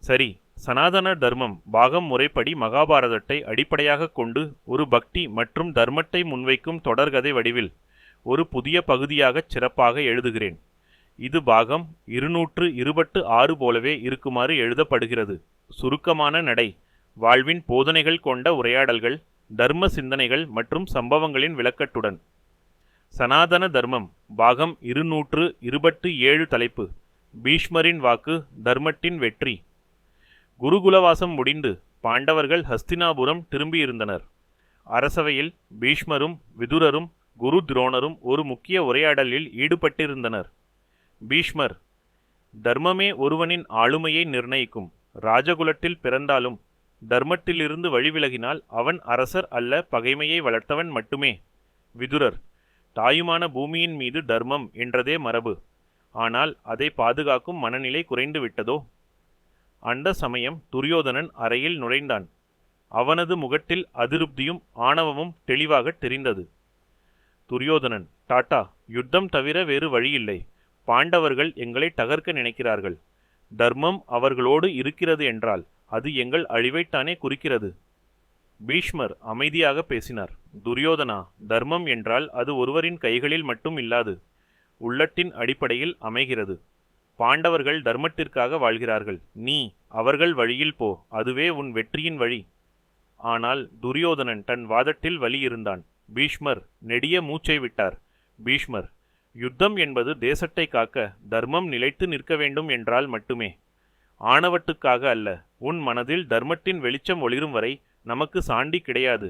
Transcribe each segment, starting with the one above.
சரி. சனாதன தர்மம் பாகம் முறைப்படி மகாபாரதத்தை அடிப்படையாகக் கொண்டு ஒரு பக்தி மற்றும் தர்மத்தை முன்வைக்கும் தொடர்கதை வடிவில் ஒரு புதிய பகுதியாகச் சிறப்பாக எழுதுகிறேன். இது பாகம் 226 போலவே இருக்குமாறு எழுதப்படுகிறது. சுருக்கமான நடை, வாழ்வின் போதனைகள் கொண்ட உரையாடல்கள், தர்ம சிந்தனைகள் மற்றும் சம்பவங்களின் விளக்கத்துடன். சனாதன தர்மம் பாகம் 227. தலைப்பு: பீஷ்மரின் வாக்கு, தர்மத்தின் வெற்றி. குருகுலவாசம் முடிந்து பாண்டவர்கள் ஹஸ்தினாபுரம் திரும்பியிருந்தனர். அரசவையில் பீஷ்மரும் விதுரரும் குரு துரோணரும் ஒரு முக்கிய உரையாடலில் ஈடுபட்டிருந்தனர். பீஷ்மர்: தர்மமே ஒருவனின் ஆளுமையை நிர்ணயிக்கும். ராஜகுலத்தில் பிறந்தாலும் தர்மத்திலிருந்து வழிவிலகினால் அவன் அரசர் அல்ல, பகைமையை வளர்த்தவன் மட்டுமே. விதுரர்: தாயுமான பூமியின் மீது தர்மம் என்றதே மரபு. ஆனால் அதை பாதுகாக்கும் மனநிலை குறைந்து விட்டதோ? அந்த சமயம் துரியோதனன் அறையில் நுழைந்தான். அவனது முகத்தில் அதிருப்தியும் ஆணவமும் தெளிவாகத் தெரிந்தது. துரியோதனன்: டாட்டா, யுத்தம் தவிர வேறு வழியில்லை. பாண்டவர்கள் எங்களை தகர்க்க நினைக்கிறார்கள். தர்மம் அவர்களோடு இருக்கிறது என்றால் அது எங்கள் அழிவைத்தானே குறிக்கிறது. பீஷ்மர் அமைதியாக பேசினார். துரியோதனா, தர்மம் என்றால் அது ஒருவரின் கைகளில் மட்டும் இல்லாது, உள்ளத்தின் அடிப்படையில் அமைகிறது. பாண்டவர்கள் தர்மத்திற்காக வாழ்கிறார்கள். நீ அவர்கள் வழியில் போ, அதுவே உன் வெற்றியின் வழி. ஆனால் துரியோதனன் தன் வாதத்தில் வலி இருந்தான். பீஷ்மர் நெடிய மூச்சை விட்டார். பீஷ்மர்: யுத்தம் என்பது தேசத்தை காக்க, தர்மம் நிலைத்து நிற்க வேண்டும் என்றால் மட்டுமே. ஆணவத்துக்காக அல்ல. உன் மனதில் தர்மத்தின் வெளிச்சம் ஒளிரும் வரை நமக்கு சாண்டி கிடையாது.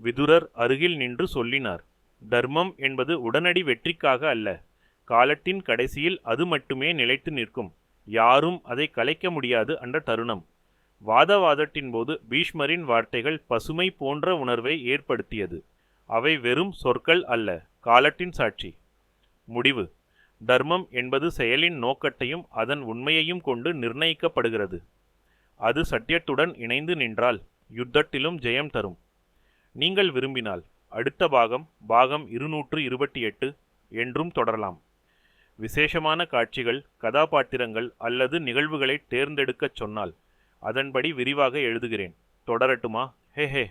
விதுரர் அருகில் நின்று சொல்லினார். தர்மம் என்பது உடனடி வெற்றிக்காக அல்ல. காலத்தின் கடைசியில் அது மட்டுமே நிலைத்து நிற்கும். யாரும் அதை கலைக்க முடியாது. அந்த தருணம். வாதத்தின் போது பீஷ்மரின் வார்த்தைகள் பசுமை போன்ற உணர்வை ஏற்படுத்தியது. அவை வெறும் சொற்கள் அல்ல, காலத்தின் சாட்சி. முடிவு: தர்மம் என்பது செயலின் நோக்கத்தையும் அதன் உண்மையையும் கொண்டு நிர்ணயிக்கப்படுகிறது. அது சத்தியத்துடன் இணைந்து நின்றால் யுத்தத்திலும் ஜெயம் தரும். நீங்கள் விரும்பினால் அடுத்த பாகம் 228 என்றும் தொடரலாம். விசேஷமான காட்சிகள், கதாபாத்திரங்கள் அல்லது நிகழ்வுகளை தேர்ந்தெடுக்கச் சொன்னால் அதன்படி விரிவாக எழுதுகிறேன். தொடரட்டுமா? ஹே.